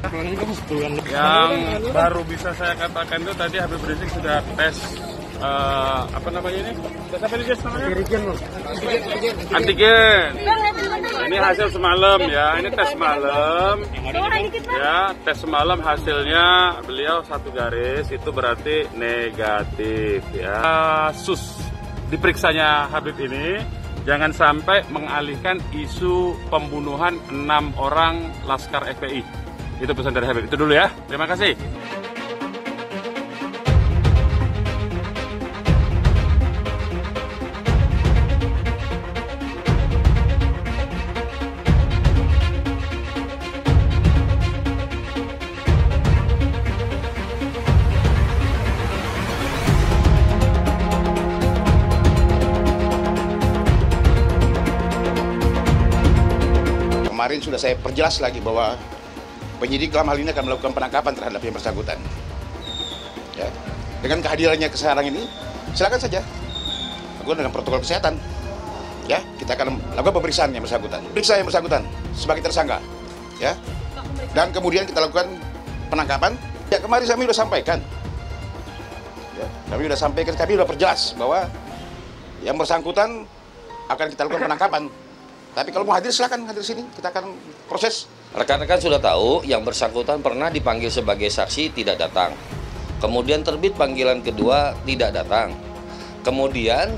Yang baru bisa saya katakan itu tadi Habib Rizik sudah tes apa namanya ini? Tes apa ini namanya? Antigen. Ini hasil semalam ya, ini tes semalam. Ya, tes semalam hasilnya beliau 1 garis itu berarti negatif ya. Kasus diperiksanya Habib ini jangan sampai mengalihkan isu pembunuhan 6 orang Laskar FPI. Itu pesan dari Habib. Itu dulu ya. Terima kasih. Kemarin sudah saya perjelas lagi bahwa penyidik dalam hal ini akan melakukan penangkapan terhadap yang bersangkutan. Ya. Dengan kehadirannya sekarang ini, silakan saja. Lakukan dengan protokol kesehatan. Ya, kita akan lakukan pemeriksaan yang bersangkutan. Periksa yang bersangkutan sebagai tersangka. Ya. Dan kemudian kita lakukan penangkapan. Ya, kemarin kami sudah sampaikan. Ya, kami sudah perjelas bahwa yang bersangkutan akan kita lakukan penangkapan. Tapi kalau mau hadir, silakan hadir sini. Kita akan proses. Rekan-rekan sudah tahu yang bersangkutan pernah dipanggil sebagai saksi tidak datang. Kemudian terbit panggilan kedua tidak datang. Kemudian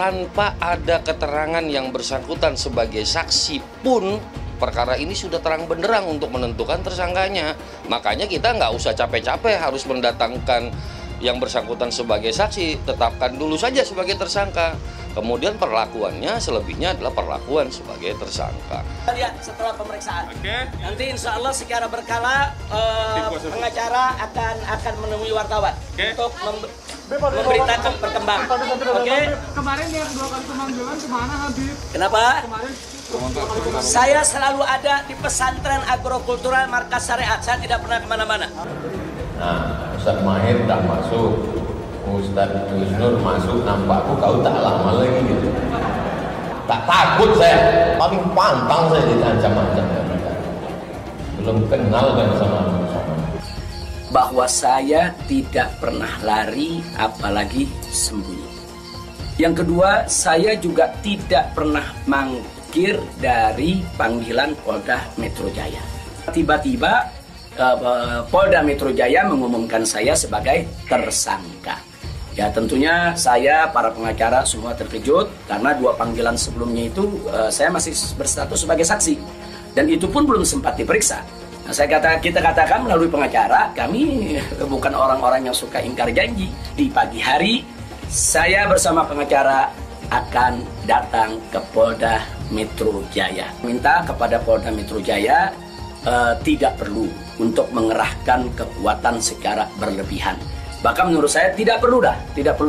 tanpa ada keterangan yang bersangkutan sebagai saksi pun perkara ini sudah terang benderang untuk menentukan tersangkanya. Makanya kita nggak usah capek-capek harus mendatangkan yang bersangkutan sebagai saksi, tetapkan dulu saja sebagai tersangka. Kemudian perlakuannya selebihnya adalah perlakuan sebagai tersangka. Lihat setelah pemeriksaan. Oke. Nanti insya Allah secara berkala pengacara akan menemui wartawan untuk memberitakan perkembangan. Oke. Kemarin yang 2 kali pemanggilan kemana Habib? Kenapa? Kemarin Saya selalu ada di pesantren agrokultural Markas Syariat. Saya tidak pernah kemana-mana. Nah, Ustaz Mahir udah masuk, Ustaz Wisnur masuk, nampakku kau tak lama lagi gitu. Tak takut saya, paling pantang saya diancam-ancam. Belum kenal kan sama. Bahwa saya tidak pernah lari, apalagi sembunyi. Yang kedua, saya juga tidak pernah mangkir dari panggilan Polda Metro Jaya. Tiba-tiba Polda Metro Jaya mengumumkan saya sebagai tersangka. Ya tentunya saya, para pengacara semua terkejut karena 2 panggilan sebelumnya itu saya masih berstatus sebagai saksi dan itu pun belum sempat diperiksa. Nah, kita katakan melalui pengacara, kami bukan orang-orang yang suka ingkar janji. Di pagi hari saya bersama pengacara akan datang ke Polda Metro Jaya. Minta kepada Polda Metro Jaya tidak perlu untuk mengerahkan kekuatan secara berlebihan. Bahkan menurut saya tidak perlu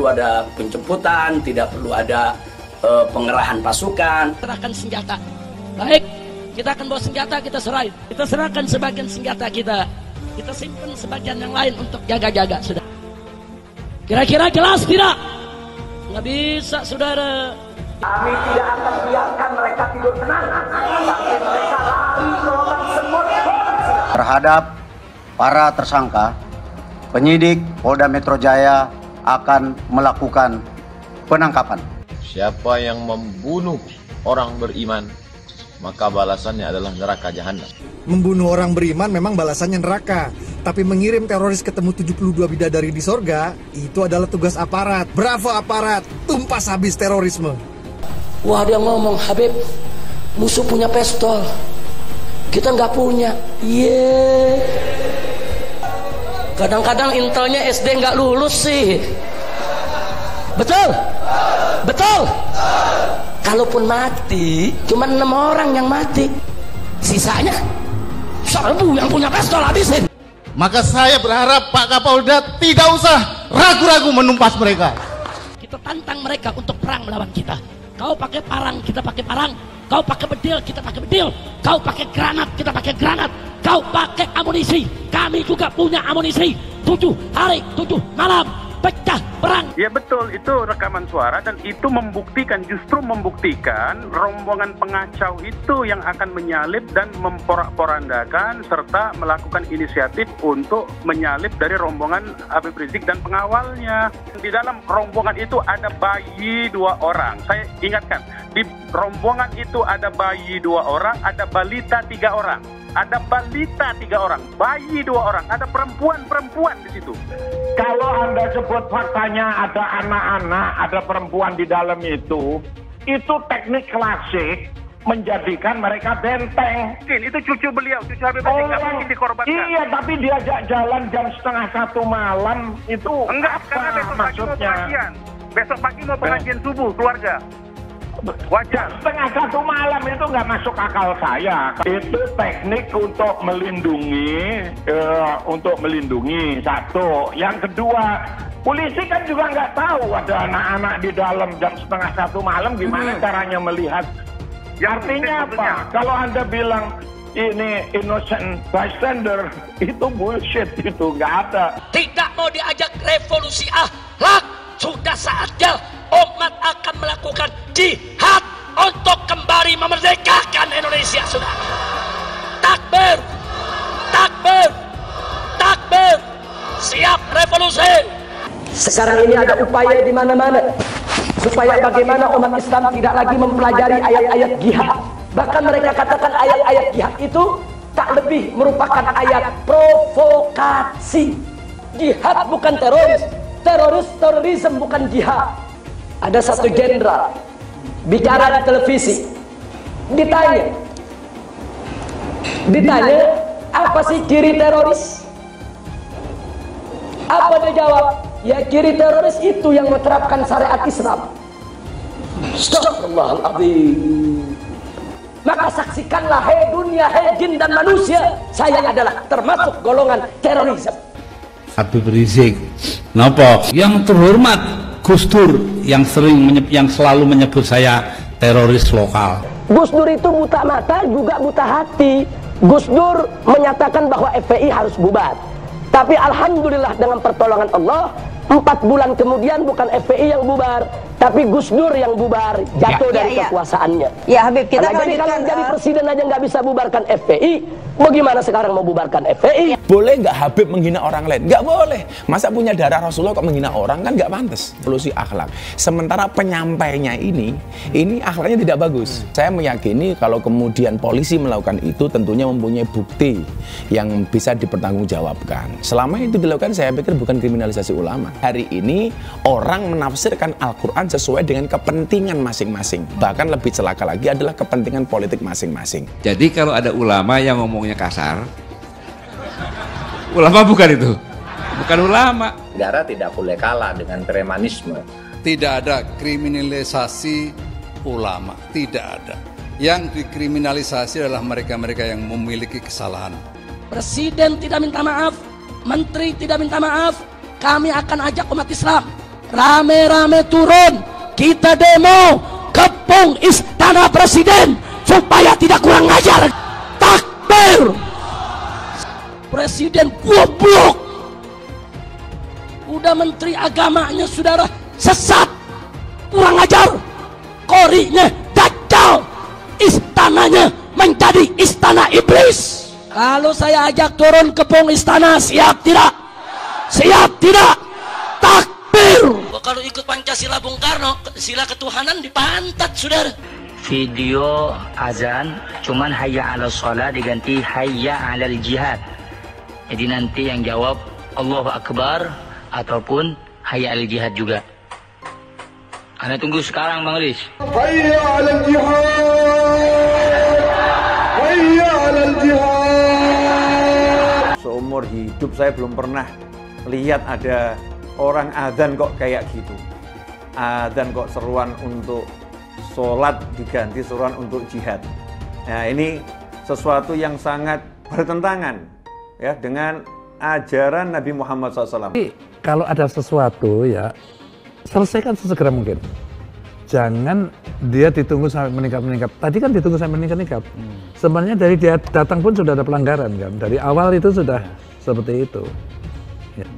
ada penjemputan, tidak perlu ada pengerahan pasukan. Serahkan senjata. Baik, kita akan bawa senjata, kita serahin. Kita serahkan sebagian senjata kita. Kita simpan sebagian yang lain untuk jaga-jaga, sudah. Kira-kira jelas tidak? Nggak bisa, saudara. Kami tidak akan biarkan mereka tidur tenang. Tapi mereka lari ke lubang semut. Terhadap para tersangka, penyidik Polda Metro Jaya akan melakukan penangkapan. Siapa yang membunuh orang beriman, maka balasannya adalah neraka jahanam. Membunuh orang beriman memang balasannya neraka, tapi mengirim teroris ketemu 72 bidadari di sorga, itu adalah tugas aparat. Bravo aparat, tumpas habis terorisme. Wah, dia ngomong, Habib, musuh punya pistol, kita nggak punya. Kadang-kadang intelnya SD nggak lulus sih. Betul? Betul? Kalaupun mati, cuma 6 orang yang mati. Sisanya 1000 yang punya pistol habisin. Maka saya berharap Pak Kapolda tidak usah ragu-ragu menumpas mereka. Kita tantang mereka untuk perang melawan kita. Kau pakai parang, kita pakai parang. Kau pakai bedil, kita pakai bedil. Kau pakai granat, kita pakai granat. Kau pakai amunisi, kami juga punya amunisi. 7 hari, 7 malam, pecah perang. Ya betul, itu rekaman suara dan itu membuktikan, justru membuktikan rombongan pengacau itu yang akan menyalip dan memporak-porandakan serta melakukan inisiatif untuk menyalip dari rombongan Habib Rizik dan pengawalnya. Di dalam rombongan itu ada bayi 2 orang. Saya ingatkan, di rombongan itu ada bayi 2 orang, ada balita 3 orang. Ada balita 3 orang, bayi 2 orang, ada perempuan di situ. Kalau Anda sebut faktanya ada anak-anak, ada perempuan di dalam itu teknik klasik menjadikan mereka benteng. Itu cucu beliau, cucu Habib Rizik, nggak mungkin dikorbankan. Iya, tapi diajak jalan jam 1:30 malam itu enggak, karena besok pagi mau pengajian. Besok pagi mau pengajian subuh keluarga. Wajar. 1:30 malam itu nggak masuk akal saya. Itu teknik untuk melindungi, satu. Yang kedua, polisi kan juga nggak tahu ada anak-anak di dalam jam 1:30 malam, gimana caranya melihat. Artinya apa? Kalau Anda bilang ini innocent bystander, itu bullshit, itu nggak ada. Tidak mau diajak revolusi akhlak, sudah saatnya umat akan melakukan jihad untuk kembali memerdekakan Indonesia, sudah. Takbir, takbir, takbir, siap revolusi. Sekarang ini ada upaya di mana-mana supaya bagaimana umat Islam tidak lagi mempelajari ayat-ayat jihad. Bahkan mereka katakan ayat-ayat jihad itu tak lebih merupakan ayat provokasi. Jihad bukan teroris, terorisme bukan jihad. Ada satu jenderal bicara di televisi, ditanya apa sih ciri teroris? Apa dia jawab? Ya, ciri teroris itu yang menerapkan syariat Islam. Astagfirullahaladzim. Maka saksikanlah, hei dunia, hei jin dan manusia, saya adalah termasuk golongan terorisme. Habib Rizik, napa? Yang terhormat Gus Dur yang selalu menyebut saya teroris lokal. Gus Dur itu buta mata juga buta hati. Gus Dur menyatakan bahwa FPI harus bubar. Tapi alhamdulillah dengan pertolongan Allah, 4 bulan kemudian bukan FPI yang bubar, tapi Gus Dur yang bubar, jatuh dari kekuasaannya. Ya Habib, kita jadi kalau jadi presiden aja nggak bisa bubarkan FPI, bagaimana sekarang mau bubarkan FPI? Boleh nggak Habib menghina orang lain? Nggak boleh. Masa punya darah Rasulullah kok menghina orang, kan nggak pantas. Solusi akhlak. Sementara penyampainya ini akhlaknya tidak bagus. Saya meyakini kalau kemudian polisi melakukan itu tentunya mempunyai bukti yang bisa dipertanggungjawabkan. Selama itu dilakukan, saya pikir bukan kriminalisasi ulama. Hari ini orang menafsirkan Al-Quran sesuai dengan kepentingan masing-masing. Bahkan lebih celaka lagi adalah kepentingan politik masing-masing. Jadi kalau ada ulama yang ngomongnya kasar, ulama bukan itu, bukan ulama. Negara tidak boleh kalah dengan premanisme. Tidak ada kriminalisasi ulama, tidak ada. Yang dikriminalisasi adalah mereka-mereka yang memiliki kesalahan. Presiden tidak minta maaf, menteri tidak minta maaf, kami akan ajak umat Islam rame-rame turun, kita demo kepung istana presiden supaya tidak kurang ajar. Takbir. Presiden goblok, udah menteri agamanya saudara sesat, kurang ajar, korinya dajjal, istananya menjadi istana iblis. Kalau saya ajak turun kepung istana, siap tidak? Siap tidak? Takbir. Kalau ikut Pancasila Bung Karno, sila ketuhanan dipantat saudara. Video azan cuman hayya 'alal shalah diganti hayya 'alal jihad. Jadi nanti yang jawab Allahu Akbar ataupun hayya 'alal jihad juga. Anda tunggu sekarang Bang Riz. Hayya 'alal jihad. Hayya 'alal jihad. Seumur hidup saya belum pernah lihat ada orang adzan kok kayak gitu. Adzan kok seruan untuk sholat diganti seruan untuk jihad. Nah, ini sesuatu yang sangat bertentangan ya dengan ajaran Nabi Muhammad SAW. Kalau ada sesuatu ya selesaikan sesegera mungkin. Jangan dia ditunggu sampai meningkat-meningkat. Tadi kan ditunggu sampai meningkat-meningkat. Sebenarnya dari dia datang pun sudah ada pelanggaran kan. Dari awal itu sudah seperti itu.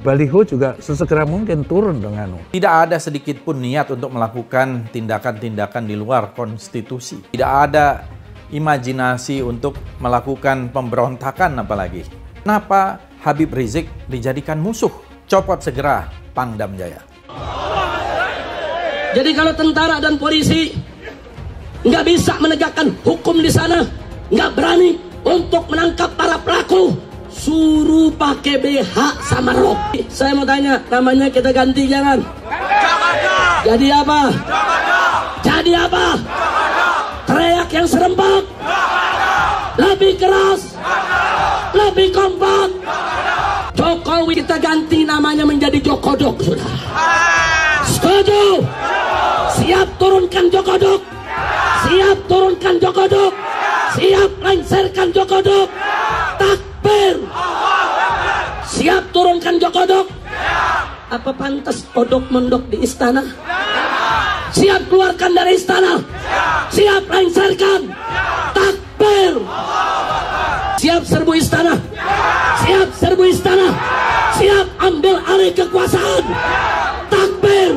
Baliho juga sesegera mungkin turun dengan Tidak ada sedikit pun niat untuk melakukan tindakan-tindakan di luar konstitusi. Tidak ada imajinasi untuk melakukan pemberontakan apalagi. Kenapa Habib Rizik dijadikan musuh? Copot segera Pangdam Jaya. Jadi kalau tentara dan polisi nggak bisa menegakkan hukum di sana, nggak berani untuk menangkap para pelaku, suruh pakai BH sama rok. Saya mau tanya, namanya kita ganti jangan? Jadi apa? Jadi apa? Teriak yang serempak, lebih keras, lebih kompak. Jokowi kita ganti namanya menjadi Jokodok, sudah. Setuju? Siap turunkan Jokodok. Siap turunkan Jokodok. Siap lengserkan Jokodok. Takbir. Siap turunkan Jokodok. Apa pantas odok mendok di istana? Siap keluarkan dari istana. Siap lengserkan. Takbir. Siap serbu istana. Siap serbu istana. Siap ambil alih kekuasaan. Takbir.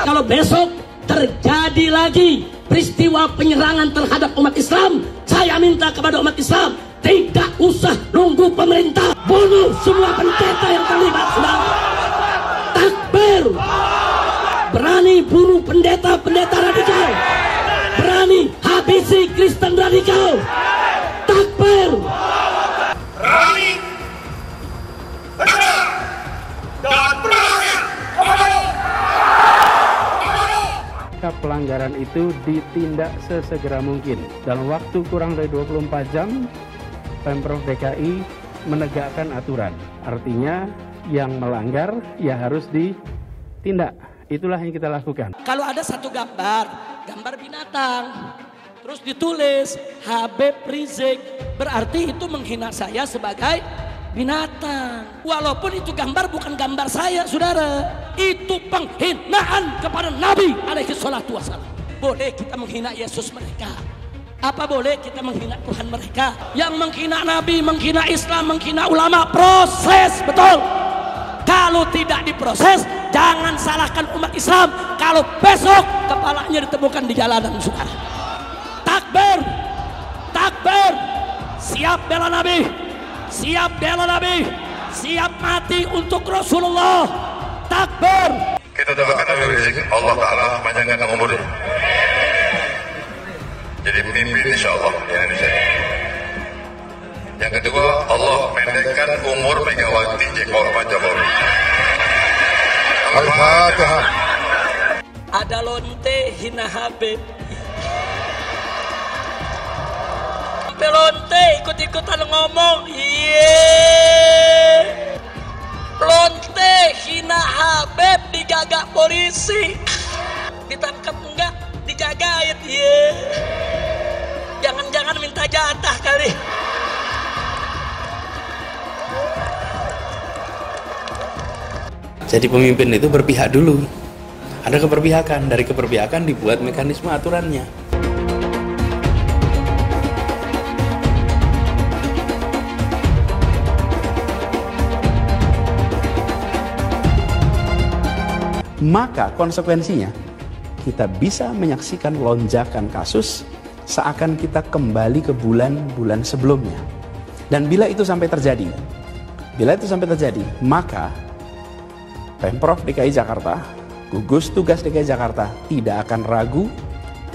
Kalau besok terjadi lagi peristiwa penyerangan terhadap umat Islam, saya minta kepada umat Islam tidak usah nunggu pemerintah, bunuh semua pendeta yang terlibat, saudara. Takbir. Berani bunuh pendeta-pendeta radikal, berani habisi Kristen radikal. Takbir. Berani tegak dan berani pelanggaran itu ditindak sesegera mungkin. Dalam waktu kurang dari 24 jam, Pemprov DKI menegakkan aturan. Artinya yang melanggar ya harus ditindak. Itulah yang kita lakukan. Kalau ada satu gambar binatang, terus ditulis Habib Rizik, berarti itu menghina saya sebagai binatang. Walaupun itu gambar bukan gambar saya, saudara. Itu penghinaan kepada Nabi alaihi salatu wassalam. Boleh kita menghina Yesus mereka, apa boleh kita menghina Tuhan mereka? Yang menghina Nabi, menghina Islam, menghina ulama, proses, betul. Kalau tidak diproses, jangan salahkan umat Islam kalau besok kepalanya ditemukan di jalanan, saudara. Takbir. Takbir. Siap bela Nabi. Siap bela Nabi, siap mati untuk Rasulullah. Takbir. Kita doakan Habib Rizik, Allah Ta'ala panjangkan umurnya, jadi pemimpin insya Allah di Indonesia. Yang kedua, Allah pendekkan umur Megawati Jokowi. Al-Fatihah. Ada lonte hina Habib. Lonte ikut-ikutan ngomong, lonte hina Habib digagak polisi, ditangkap enggak, dijagain, jangan-jangan minta jatah kali. Jadi pemimpin itu berpihak dulu, ada keberpihakan, dari keberpihakan dibuat mekanisme aturannya. Maka konsekuensinya kita bisa menyaksikan lonjakan kasus seakan kita kembali ke bulan-bulan sebelumnya. Dan bila itu sampai terjadi, maka Pemprov DKI Jakarta, gugus tugas DKI Jakarta tidak akan ragu,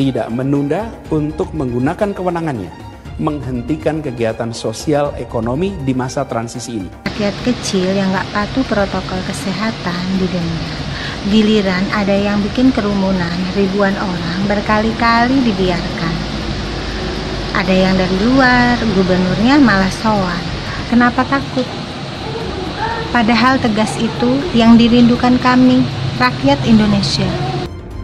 tidak menunda untuk menggunakan kewenangannya menghentikan kegiatan sosial ekonomi di masa transisi ini. Rakyat kecil yang nggak patuh protokol kesehatan didenda. Giliran ada yang bikin kerumunan, ribuan orang berkali-kali dibiarkan. Ada yang dari luar, gubernurnya malah sowan. Kenapa takut? Padahal tegas itu yang dirindukan kami, rakyat Indonesia.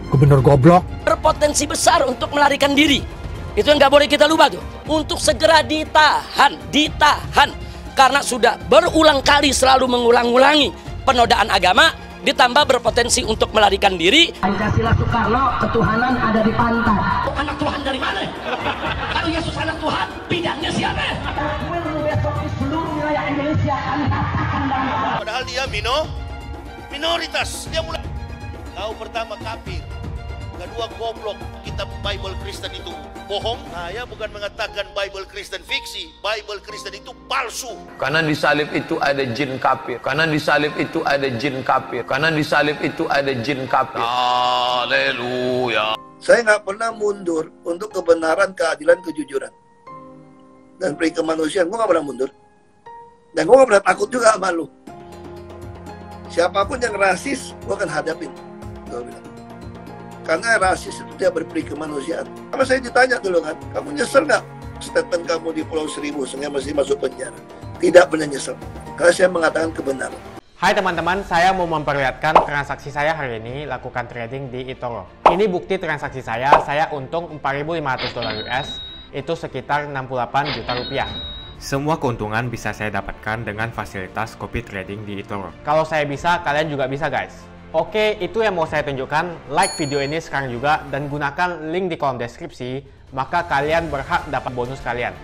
Gubernur goblok. Berpotensi besar untuk melarikan diri. Itu yang nggak boleh kita lupa tuh. Untuk segera ditahan. Karena sudah berulang kali selalu mengulang-ulangi penodaan agama, ditambah berpotensi untuk melarikan diri. Pancasila Soekarno, ketuhanan ada di pantai. Anak Tuhan dari mana? Kalau Yesus anak Tuhan, bidangnya siapa? Besok di seluruh wilayah Indonesia akan katakan Padahal dia minoritas. Dia mulai. Kau pertama kafir, kedua goblok. Kitab Bible Kristen itu bohong. Saya bukan mengatakan Bible Kristen fiksi. Bible Kristen itu palsu. Karena di salib itu ada jin kafir. Karena di salib itu ada jin kafir. Karena di salib itu ada jin kafir. Haleluya. Saya nggak pernah mundur untuk kebenaran, keadilan, kejujuran. Dan peri kemanusiaan, gue nggak pernah mundur. Dan gue nggak pernah takut juga sama lu. Siapapun yang rasis, gue akan hadapin. Gue bilang. Karena rasis itu dia berperi kemanusiaan. Kalau saya ditanya dulu kan, kamu nyesel nggak statement kamu di Pulau Seribu sehingga masih masuk penjara? Tidak pernah nyesel. Karena saya mengatakan kebenaran. Hai teman-teman, saya mau memperlihatkan transaksi saya hari ini lakukan trading di eToro. Ini bukti transaksi saya untung $4.500 US, itu sekitar 68 juta rupiah. Semua keuntungan bisa saya dapatkan dengan fasilitas copy trading di eToro. Kalau saya bisa, kalian juga bisa guys. Oke, itu yang mau saya tunjukkan. Like video ini sekarang juga dan gunakan link di kolom deskripsi, maka kalian berhak dapat bonus kalian.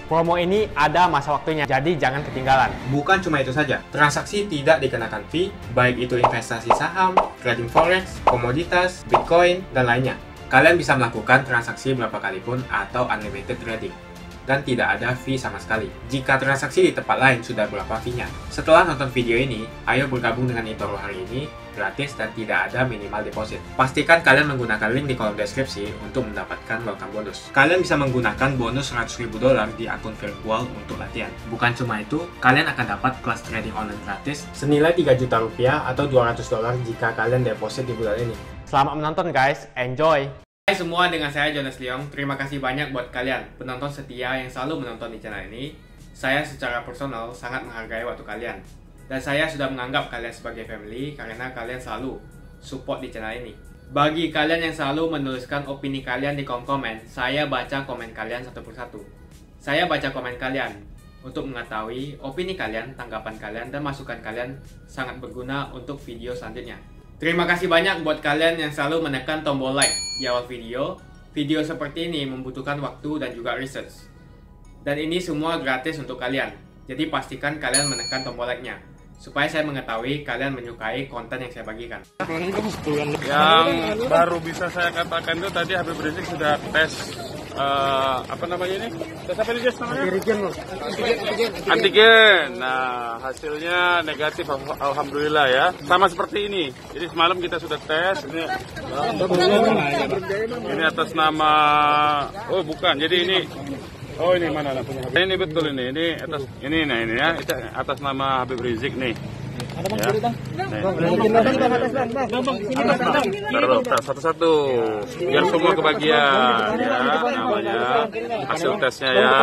Promo ini ada masa waktunya, jadi jangan ketinggalan. Bukan cuma itu saja, transaksi tidak dikenakan fee, baik itu investasi saham, trading forex, komoditas, bitcoin, dan lainnya. Kalian bisa melakukan transaksi berapa kali pun atau unlimited trading. Dan tidak ada fee sama sekali. Jika transaksi di tempat lain sudah berapa fee-nya. Setelah nonton video ini, ayo bergabung dengan eToro hari ini, gratis dan tidak ada minimal deposit. Pastikan kalian menggunakan link di kolom deskripsi untuk mendapatkan welcome bonus. Kalian bisa menggunakan bonus $100.000 di akun virtual untuk latihan. Bukan cuma itu, kalian akan dapat kelas trading online gratis senilai 3 juta rupiah atau $200 jika kalian deposit di bulan ini. Selamat menonton guys, enjoy! Hai semua, dengan saya Jonas Leong. Terima kasih banyak buat kalian penonton setia yang selalu menonton di channel ini. Saya secara personal sangat menghargai waktu kalian. Dan saya sudah menganggap kalian sebagai family karena kalian selalu support di channel ini. Bagi kalian yang selalu menuliskan opini kalian di kolom komen, saya baca komen kalian satu persatu. Saya baca komen kalian untuk mengetahui opini kalian, tanggapan kalian, dan masukan kalian sangat berguna untuk video selanjutnya. Terima kasih banyak buat kalian yang selalu menekan tombol like di awal video. Video seperti ini membutuhkan waktu dan juga research. Dan ini semua gratis untuk kalian. Jadi pastikan kalian menekan tombol like-nya supaya saya mengetahui kalian menyukai konten yang saya bagikan. Yang baru bisa saya katakan itu tadi Habib Rizik sudah tes apa namanya ini? Tes apa ini namanya? Antigen. Nah, hasilnya negatif, alhamdulillah ya. Sama seperti ini. Jadi semalam kita sudah tes. Ini atas nama, oh bukan. Jadi ini, oh ini mana punya Habib? Ini betul ini atas ini ya. Itu atas nama Habib Rizik nih. Ya. Satu-satu biar semua kebagian ya, namanya hasil tesnya ya.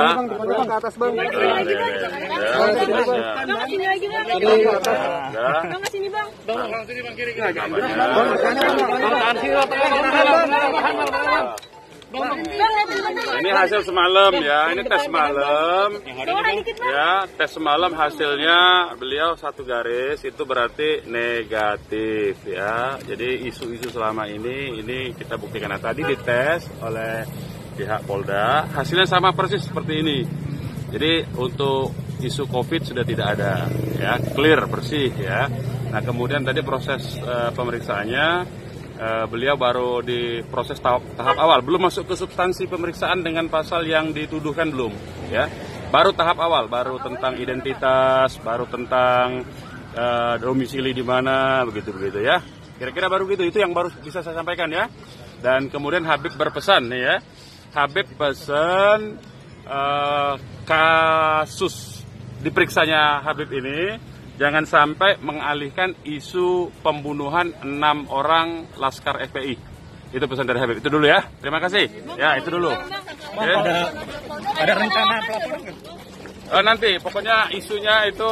Ini hasil semalam ya, ini tes semalam ya, tes semalam hasilnya beliau satu garis itu berarti negatif ya. Jadi isu-isu selama ini kita buktikan. Nah, tadi dites oleh pihak Polda, hasilnya sama persis seperti ini. Jadi untuk isu COVID sudah tidak ada ya, clear bersih ya. Nah kemudian tadi proses pemeriksaannya beliau baru di proses tahap awal, belum masuk ke substansi pemeriksaan dengan pasal yang dituduhkan belum, ya. Baru tahap awal, baru tentang identitas, baru tentang domisili di mana, begitu ya. Kira-kira baru gitu, itu yang baru bisa saya sampaikan ya. Dan kemudian Habib berpesan nih ya, Habib pesan kasus diperiksanya Habib ini jangan sampai mengalihkan isu pembunuhan 6 orang Laskar FPI. Itu pesan dari Habib. Itu dulu ya. Terima kasih. Ya, itu dulu. Ada rencana pelaporan? Nanti, pokoknya isunya itu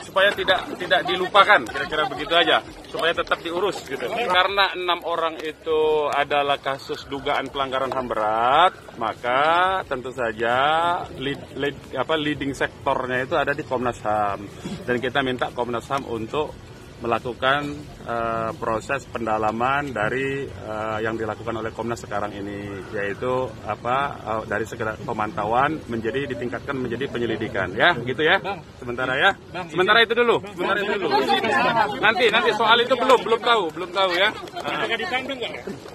supaya tidak dilupakan. Kira-kira begitu aja. Supaya tetap diurus gitu. Karena 6 orang itu adalah kasus dugaan pelanggaran HAM berat, maka tentu saja leading sektornya itu ada di Komnas HAM. Dan kita minta Komnas HAM untuk melakukan proses pendalaman dari yang dilakukan oleh Komnas sekarang ini, yaitu dari sekedar pemantauan ditingkatkan menjadi penyelidikan, ya, gitu ya. Sementara ya, sementara itu dulu. Nanti soal itu belum tahu ya.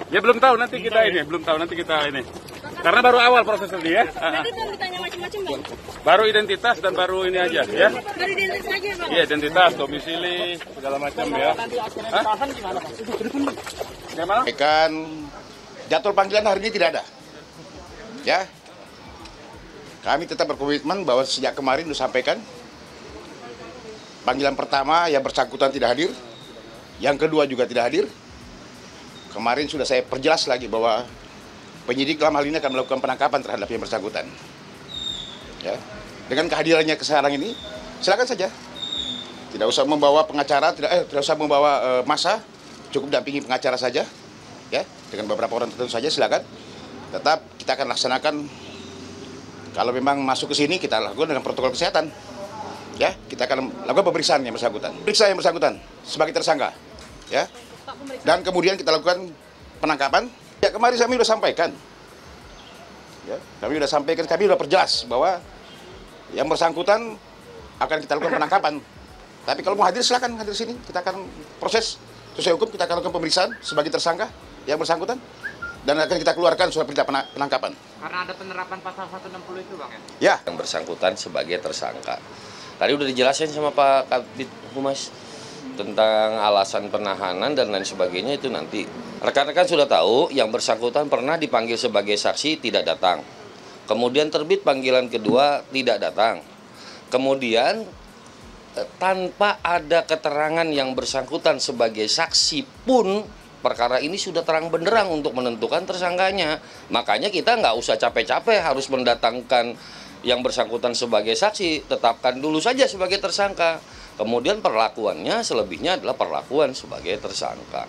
Ya belum tahu nanti kita ini. Karena baru awal proses ini ya. Nanti belum ditanya macam-macam, Bang. Baru identitas dan baru ini aja ya. Baru identitas aja, Bang. Iya, identitas, domisili, segala macam ya. Gimana? Kan jadwal panggilan hari ini tidak ada. Ya. Kami tetap berkomitmen bahwa sejak kemarin sudah sampaikan panggilan pertama yang bersangkutan tidak hadir, yang kedua juga tidak hadir. Kemarin sudah saya perjelas lagi bahwa penyidik dalam hal ini akan melakukan penangkapan terhadap yang bersangkutan. Ya. Dengan kehadirannya sekarang ini, silakan saja. Tidak usah membawa pengacara, tidak usah membawa massa, cukup dampingi pengacara saja. Ya, dengan beberapa orang tertentu saja silakan. Tetap kita akan laksanakan, kalau memang masuk ke sini kita lakukan dengan protokol kesehatan. Ya, kita akan lakukan pemeriksaan yang bersangkutan. Periksa yang bersangkutan sebagai tersangka. Ya. Dan kemudian kita lakukan penangkapan. Ya, kemarin kami sudah sampaikan. Ya, kami sudah perjelas bahwa yang bersangkutan akan kita lakukan penangkapan. Tapi kalau mau hadir silakan hadir sini. Kita akan proses sesuai hukum, kita akan lakukan pemeriksaan sebagai tersangka yang bersangkutan dan akan kita keluarkan surat perintah penangkapan. Karena ada penerapan pasal 160 itu, Bang ya? Ya. Yang bersangkutan sebagai tersangka. Tadi udah dijelasin sama Pak Kabid Humas tentang alasan penahanan dan lain sebagainya, itu nanti. Rekan-rekan sudah tahu yang bersangkutan pernah dipanggil sebagai saksi tidak datang. Kemudian terbit panggilan kedua tidak datang. Kemudian tanpa ada keterangan yang bersangkutan sebagai saksi pun perkara ini sudah terang benderang untuk menentukan tersangkanya. Makanya kita nggak usah capek-capek harus mendatangkan yang bersangkutan sebagai saksi, tetapkan dulu saja sebagai tersangka. Kemudian perlakuannya selebihnya adalah perlakuan sebagai tersangka.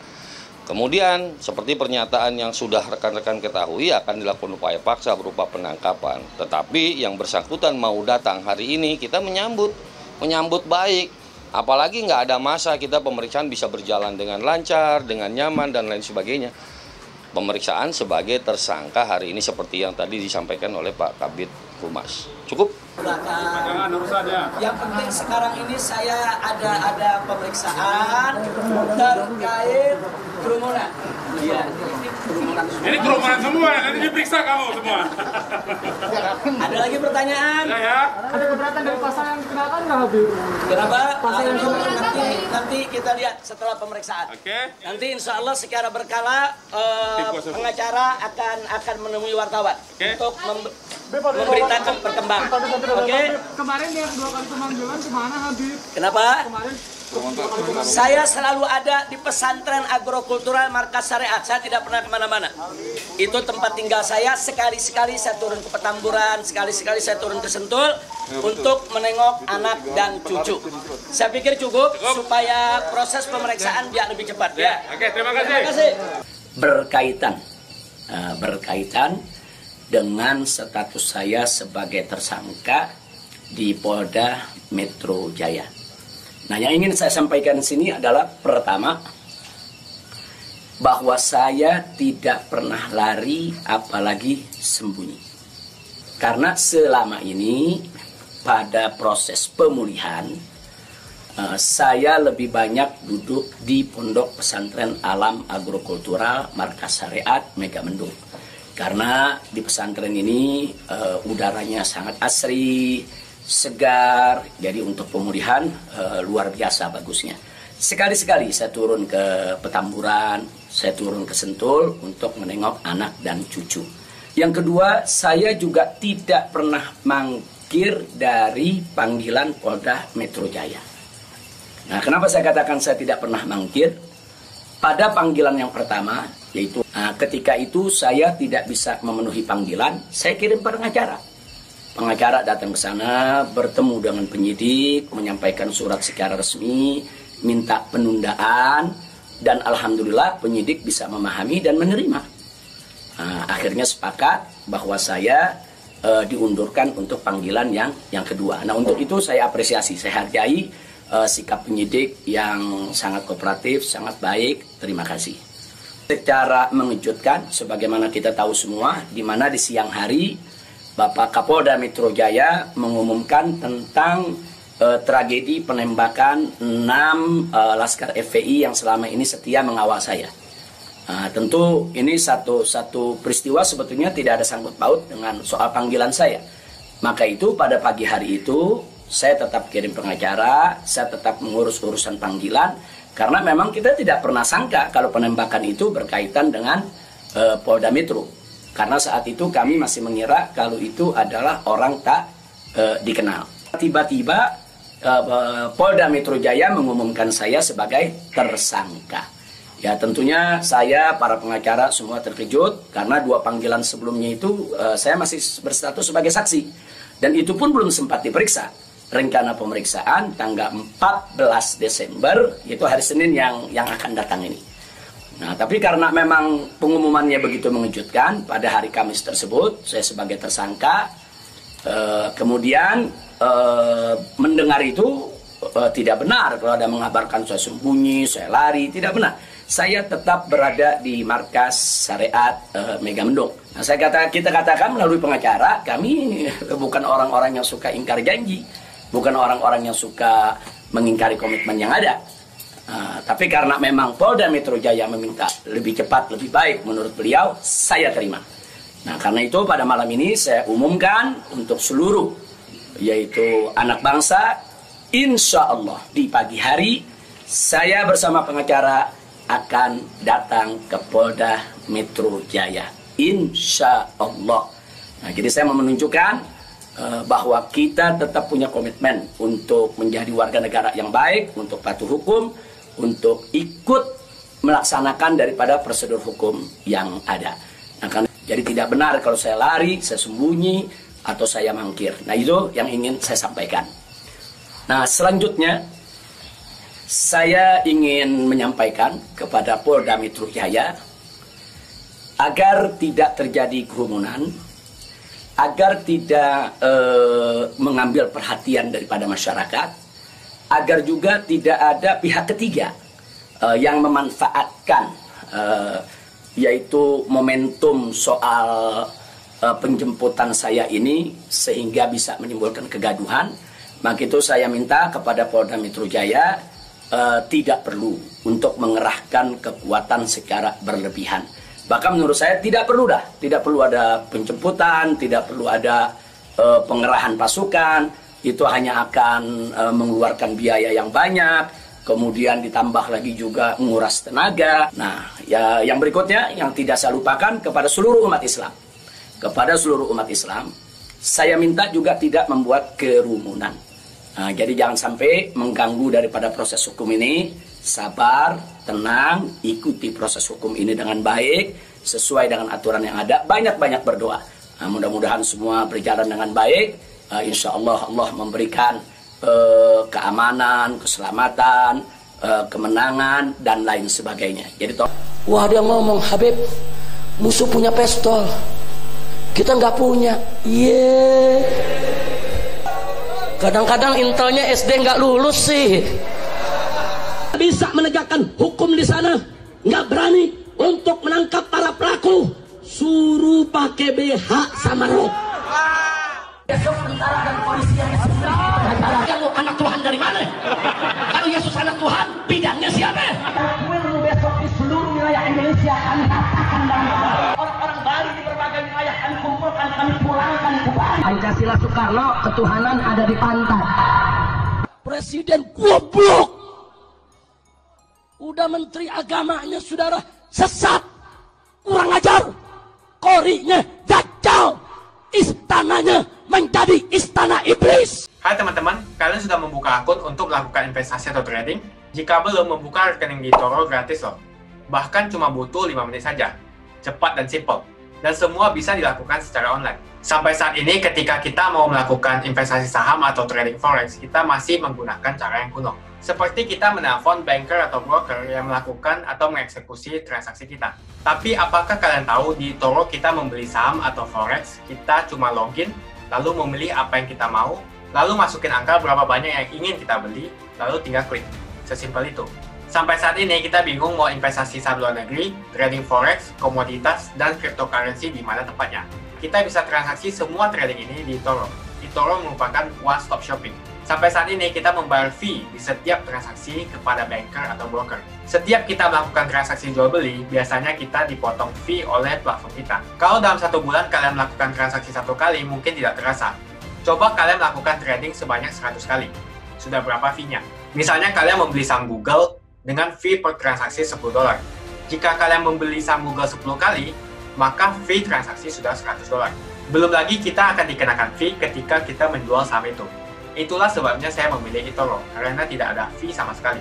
Kemudian seperti pernyataan yang sudah rekan-rekan ketahui akan dilakukan upaya paksa berupa penangkapan. Tetapi yang bersangkutan mau datang hari ini kita menyambut baik. Apalagi nggak ada masa, kita pemeriksaan bisa berjalan dengan lancar, dengan nyaman dan lain sebagainya. Pemeriksaan sebagai tersangka hari ini seperti yang tadi disampaikan oleh Pak Kabid Humas. Cukup? Yang penting sekarang ini saya ada pemeriksaan terkait kerumunan. Iya, ini kerumunan semua, nanti diperiksa kamu semua. Ada lagi pertanyaan? Ya. Ada keberatan dari pasal yang dikenakan nggak, Habib? Kenapa? Pasal yang nanti kita lihat setelah pemeriksaan. Nanti insya Allah secara berkala pengacara akan menemui wartawan untuk memberitakan perkembangan. Oke? Kemarin yang 2 kali pemanggilan kemana, Habib? Kenapa? Kemarin saya selalu ada di pesantren agrokultural Markas Syariat. Saya tidak pernah kemana-mana. Itu tempat tinggal saya. Sekali-sekali saya turun ke Petamburan, sekali-sekali saya turun ke Sentul untuk menengok anak dan cucu. Saya pikir cukup supaya proses pemeriksaan biar lebih cepat. Ya. Oke, terima kasih. Berkaitan dengan status saya sebagai tersangka di Polda Metro Jaya. Nah, yang ingin saya sampaikan di sini adalah pertama, bahwa saya tidak pernah lari apalagi sembunyi. Karena selama ini pada proses pemulihan, saya lebih banyak duduk di Pondok Pesantren Alam Agrokultural Markas Syariat Megamendung. Karena di pesantren ini udaranya sangat asri, segar, jadi untuk pemulihan luar biasa bagusnya. Sekali-sekali saya turun ke Petamburan, saya turun ke Sentul untuk menengok anak dan cucu. Yang kedua, saya juga tidak pernah mangkir dari panggilan Polda Metro Jaya. Nah, kenapa saya katakan saya tidak pernah mangkir? Pada panggilan yang pertama, yaitu ketika itu saya tidak bisa memenuhi panggilan, saya kirim pengacara. Pengacara datang ke sana, bertemu dengan penyidik, menyampaikan surat secara resmi, minta penundaan, dan alhamdulillah penyidik bisa memahami dan menerima. Akhirnya sepakat bahwa saya diundurkan untuk panggilan yang kedua. Nah, untuk itu saya apresiasi, saya hargai sikap penyidik yang sangat kooperatif, sangat baik. Terima kasih. Secara mengejutkan, sebagaimana kita tahu semua, di mana di siang hari Bapak Kapolda Metro Jaya mengumumkan tentang tragedi penembakan 6 Laskar FPI yang selama ini setia mengawal saya. Tentu ini satu peristiwa sebetulnya tidak ada sangkut paut dengan soal panggilan saya. Maka itu pada pagi hari itu saya tetap kirim pengacara, saya tetap mengurus urusan panggilan, karena memang kita tidak pernah sangka kalau penembakan itu berkaitan dengan Polda Metro. Karena saat itu kami masih mengira kalau itu adalah orang tak dikenal. Tiba-tiba Polda Metro Jaya mengumumkan saya sebagai tersangka. Ya tentunya saya, para pengacara semua terkejut karena 2 panggilan sebelumnya itu saya masih berstatus sebagai saksi. Dan itu pun belum sempat diperiksa. Rencana pemeriksaan tanggal 14 Desember, itu hari Senin yang akan datang ini. Nah, tapi karena memang pengumumannya begitu mengejutkan, pada hari Kamis tersebut saya sebagai tersangka, kemudian mendengar itu tidak benar kalau ada mengabarkan saya sembunyi, saya lari, tidak benar. Saya tetap berada di markas syariat Megamendung. Nah, kita katakan melalui pengacara, kami bukan orang-orang yang suka ingkar janji, bukan orang-orang yang suka mengingkari komitmen yang ada. Tapi karena memang Polda Metro Jaya meminta lebih cepat, lebih baik menurut beliau, saya terima. Nah, karena itu pada malam ini saya umumkan untuk seluruh, yaitu anak bangsa, insya Allah di pagi hari saya bersama pengacara akan datang ke Polda Metro Jaya, insya Allah. Nah, jadi saya mau menunjukkan bahwa kita tetap punya komitmen untuk menjadi warga negara yang baik, untuk patuh hukum, untuk ikut melaksanakan daripada prosedur hukum yang ada. Nah, jadi tidak benar kalau saya lari, saya sembunyi, atau saya mangkir. Nah, itu yang ingin saya sampaikan. Nah, selanjutnya saya ingin menyampaikan kepada Polda Metro Jaya agar tidak terjadi kerumunan, agar tidak mengambil perhatian daripada masyarakat, agar juga tidak ada pihak ketiga yang memanfaatkan yaitu momentum soal penjemputan saya ini sehingga bisa menimbulkan kegaduhan. Maka itu saya minta kepada Polda Metro Jaya tidak perlu untuk mengerahkan kekuatan secara berlebihan. Bahkan menurut saya tidak perlu ada penjemputan, tidak perlu ada pengerahan pasukan. Itu hanya akan mengeluarkan biaya yang banyak, kemudian ditambah lagi juga menguras tenaga. Nah, ya yang berikutnya yang tidak saya lupakan kepada seluruh umat Islam. Kepada seluruh umat Islam, saya minta juga tidak membuat kerumunan. Nah, jadi jangan sampai mengganggu daripada proses hukum ini. Sabar, tenang, ikuti proses hukum ini dengan baik, sesuai dengan aturan yang ada. Banyak-banyak berdoa. Nah, mudah-mudahan semua berjalan dengan baik. Insya Allah Allah memberikan keamanan, keselamatan, kemenangan, dan lain sebagainya. Jadi wah, dia ngomong, Habib, musuh punya pistol, kita nggak punya. Kadang-kadang intelnya SD nggak lulus sih. Bisa menegakkan hukum di sana, nggak berani untuk menangkap para pelaku, suruh pakai BH sama rok. Besok tentara dan polisi yang kalau anak Tuhan dari mana? Kalau Yesus anak Tuhan, bidangnya siapa? Besok di seluruh wilayah Indonesia kami katakan dan orang-orang Bali di berbagai wilayah kami kumpulkan, kami pulangkan ke Bali. Pancasila Soekarno, ketuhanan ada di pantat. Presiden goblok. Udah menteri agamanya saudara sesat, kurang ajar, korinya dajjal, istananya menjadi istana iblis. Hai teman-teman, kalian sudah membuka akun untuk melakukan investasi atau trading? Jika belum, membuka rekening di Toro gratis loh. Bahkan cuma butuh 5 menit saja. Cepat dan simple. Dan semua bisa dilakukan secara online. Sampai saat ini ketika kita mau melakukan investasi saham atau trading forex, kita masih menggunakan cara yang kuno. Seperti kita menelpon banker atau broker yang melakukan atau mengeksekusi transaksi kita. Tapi apakah kalian tahu di Toro kita membeli saham atau forex, kita cuma login, lalu memilih apa yang kita mau, lalu masukin angka berapa banyak yang ingin kita beli, lalu tinggal klik. Sesimpel itu. Sampai saat ini kita bingung mau investasi saham luar negeri, trading forex, komoditas, dan cryptocurrency di mana tepatnya. Kita bisa transaksi semua trading ini di eToro. eToro merupakan one-stop shopping. Sampai saat ini kita membayar fee di setiap transaksi kepada banker atau broker. Setiap kita melakukan transaksi jual beli, biasanya kita dipotong fee oleh platform kita. Kalau dalam 1 bulan kalian melakukan transaksi 1 kali, mungkin tidak terasa. Coba kalian melakukan trading sebanyak 100 kali. Sudah berapa fee-nya? Misalnya kalian membeli saham Google dengan fee per transaksi $10. Jika kalian membeli saham Google 10 kali, maka fee transaksi sudah $100. Belum lagi kita akan dikenakan fee ketika kita menjual saham itu. Itulah sebabnya saya memilih eToro, karena tidak ada fee sama sekali.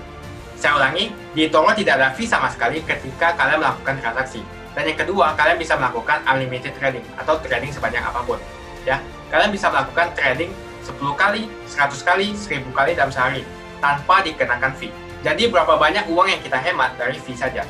Saya ulangi, di eToro tidak ada fee sama sekali ketika kalian melakukan transaksi. Dan yang kedua, kalian bisa melakukan unlimited trading atau trading sebanyak apapun. Ya, kalian bisa melakukan trading 10 kali, 100 kali, 1000 kali dalam sehari tanpa dikenakan fee. Jadi berapa banyak uang yang kita hemat dari fee saja.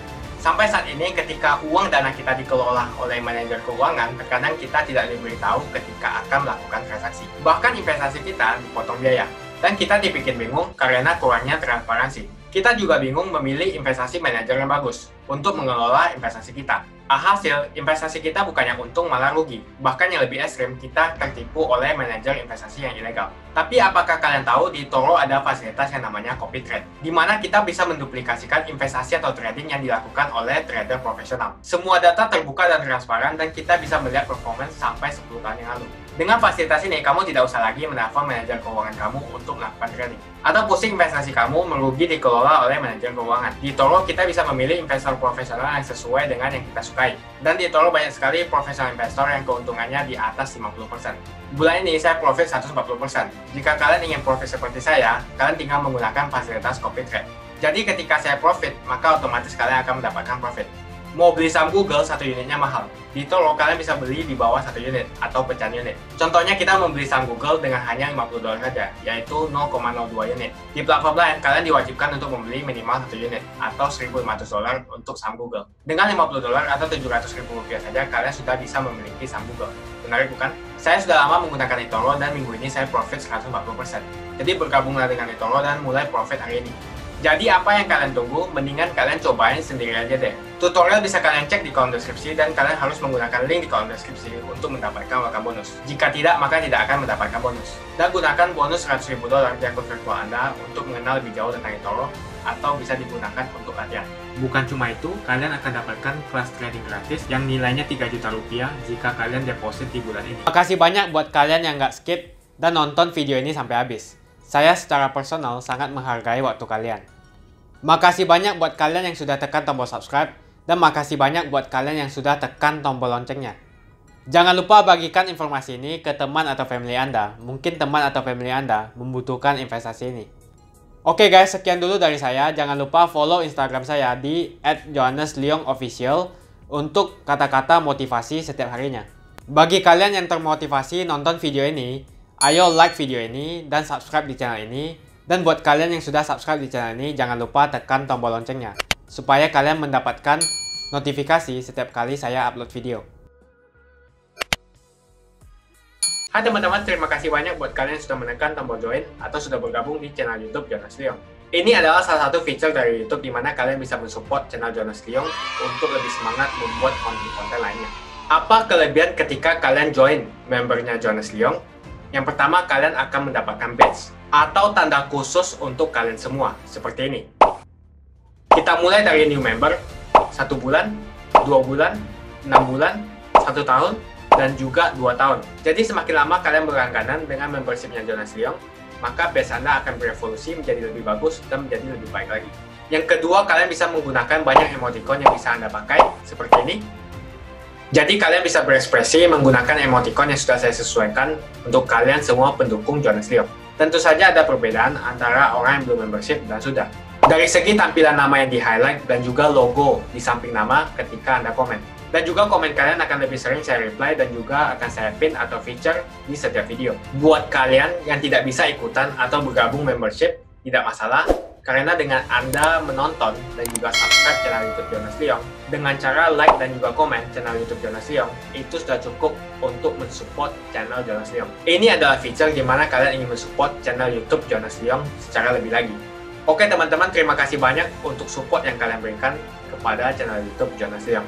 Sampai saat ini ketika uang dana kita dikelola oleh manajer keuangan, terkadang kita tidak diberitahu ketika akan melakukan transaksi. Bahkan investasi kita dipotong biaya. Dan kita dibikin bingung karena kurangnya transparansi. Kita juga bingung memilih investasi manajer yang bagus untuk mengelola investasi kita. Alhasil, investasi kita bukannya untung malah rugi. Bahkan yang lebih ekstrim, kita tertipu oleh manajer investasi yang ilegal. Tapi apakah kalian tahu di eToro ada fasilitas yang namanya copy trade, di mana kita bisa menduplikasikan investasi atau trading yang dilakukan oleh trader profesional. Semua data terbuka dan transparan dan kita bisa melihat performance sampai 10 tahun yang lalu. Dengan fasilitas ini, kamu tidak usah lagi menelpon manajer keuangan kamu untuk melakukan trading. Atau pusing investasi kamu merugi dikelola oleh manajer keuangan. Di eToro, kita bisa memilih investor profesional yang sesuai dengan yang kita sukai. Dan di eToro banyak sekali profesional investor yang keuntungannya di atas 50%. Bulan ini saya profit 140%. Jika kalian ingin profit seperti saya, kalian tinggal menggunakan fasilitas copy trade. Jadi ketika saya profit, maka otomatis kalian akan mendapatkan profit. Mau beli saham Google, 1 unitnya mahal. Di eToro, kalian bisa beli di bawah 1 unit atau pecahan unit. Contohnya kita membeli saham Google dengan hanya $50 saja, yaitu 0,02 unit. Di platform lain, kalian diwajibkan untuk membeli minimal 1 unit atau $1.500 untuk saham Google. Dengan $50 atau Rp700.000 saja, kalian sudah bisa memiliki saham Google. Menarik bukan? Saya sudah lama menggunakan eToro dan minggu ini saya profit 140%. Jadi bergabunglah dengan eToro dan mulai profit hari ini. Jadi apa yang kalian tunggu? Mendingan kalian cobain sendiri aja deh. Tutorial bisa kalian cek di kolom deskripsi dan kalian harus menggunakan link di kolom deskripsi untuk mendapatkan welcome bonus. Jika tidak, maka tidak akan mendapatkan bonus. Dan gunakan bonus $100.000 di akun virtual Anda untuk mengenal lebih jauh tentang eToro atau bisa digunakan untuk latihan. Bukan cuma itu, kalian akan dapatkan kelas trading gratis yang nilainya Rp3 juta jika kalian deposit di bulan ini. Makasih banyak buat kalian yang nggak skip dan nonton video ini sampai habis. Saya secara personal sangat menghargai waktu kalian. Makasih banyak buat kalian yang sudah tekan tombol subscribe, dan makasih banyak buat kalian yang sudah tekan tombol loncengnya. Jangan lupa bagikan informasi ini ke teman atau family Anda. Mungkin teman atau family Anda membutuhkan investasi ini. Oke guys, sekian dulu dari saya. Jangan lupa follow Instagram saya di @johannesleongofficial untuk kata-kata motivasi setiap harinya. Bagi kalian yang termotivasi nonton video ini, ayo like video ini dan subscribe di channel ini. Dan buat kalian yang sudah subscribe di channel ini, jangan lupa tekan tombol loncengnya supaya kalian mendapatkan notifikasi setiap kali saya upload video. Hai teman-teman, terima kasih banyak buat kalian yang sudah menekan tombol join atau sudah bergabung di channel YouTube Jonas Leong. Ini adalah salah satu feature dari YouTube di mana kalian bisa mensupport channel Jonas Leong untuk lebih semangat membuat konten-konten lainnya. Apa kelebihan ketika kalian join membernya Jonas Leong? Yang pertama, kalian akan mendapatkan badge atau tanda khusus untuk kalian semua, seperti ini. Kita mulai dari new member, 1 bulan, 2 bulan, 6 bulan, 1 tahun, dan juga 2 tahun. Jadi semakin lama kalian berlangganan dengan membershipnya Jonas Leong, maka badge Anda akan berevolusi menjadi lebih bagus dan menjadi lebih baik lagi. Yang kedua, kalian bisa menggunakan banyak emoticon yang bisa Anda pakai, seperti ini. Jadi kalian bisa berekspresi menggunakan emoticon yang sudah saya sesuaikan untuk kalian semua pendukung Jonas Leong. Tentu saja ada perbedaan antara orang yang belum membership dan sudah. Dari segi tampilan nama yang di-highlight dan juga logo di samping nama ketika Anda komen. Dan juga komen kalian akan lebih sering saya reply dan juga akan saya pin atau feature di setiap video. Buat kalian yang tidak bisa ikutan atau bergabung membership, tidak masalah. Karena dengan Anda menonton dan juga subscribe channel YouTube Jonas Leong, dengan cara like dan juga komen channel YouTube Jonas Leong, itu sudah cukup untuk mensupport channel Jonas Leong. Ini adalah feature di mana kalian ingin mensupport channel YouTube Jonas Leong secara lebih lagi. Oke teman-teman, terima kasih banyak untuk support yang kalian berikan kepada channel YouTube Jonas Leong.